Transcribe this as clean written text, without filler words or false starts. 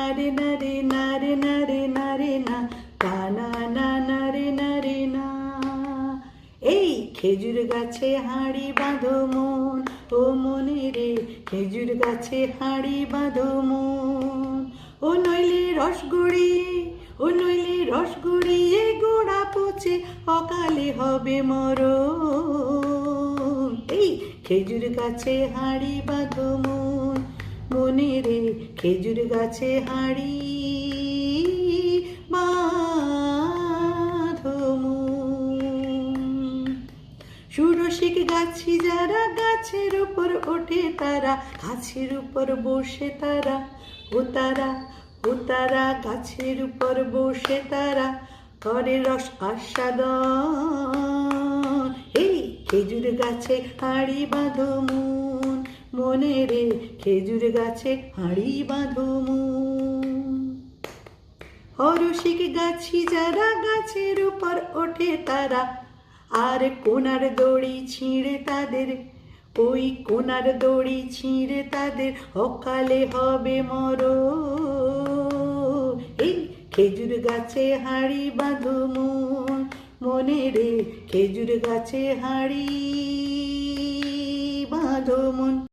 নারে নারে নারে নারে নারে না কানা না নারে নারে না। এই খেজুর গাছে হাঁড়ি বাঁধো মন, ও মনে রে খেজুর গাছে হাঁড়ি বাঁধো মন। ও নইলে রস গড়িয়ে, ও নইলে রস গড়িয়ে গোড়া পচে অকালে হবে মরণ। এই খেজুর গাছে হাঁড়ি বাঁধো মন, মনে রে খেজুর গাছে হাঁড়ি বাঁধো মন। সুরসিক গাছি যারা গাছের উপর ওঠে তারা, গাছের উপর বসে তারা, ও তারা ও তারা গাছের উপর বসে তারা করে রস আস্বাদন। এই খেজুর গাছে হাঁড়ি বাঁধো মন, মনে রে খেজুর গাছে হাঁড়ি বাঁধো মন। অরসিক গাছি যারা গাছের উপর ওঠে তারা, আর কোনার দড়ি ছিঁড়ে তাদের, ওই কোনার দড়ি ছিঁড়ে তাদের অকালে হবে মরণ। এই খেজুর গাছে হাঁড়ি বাঁধো মন, মনে রে খেজুর গাছে হাঁড়ি বাঁধো মন।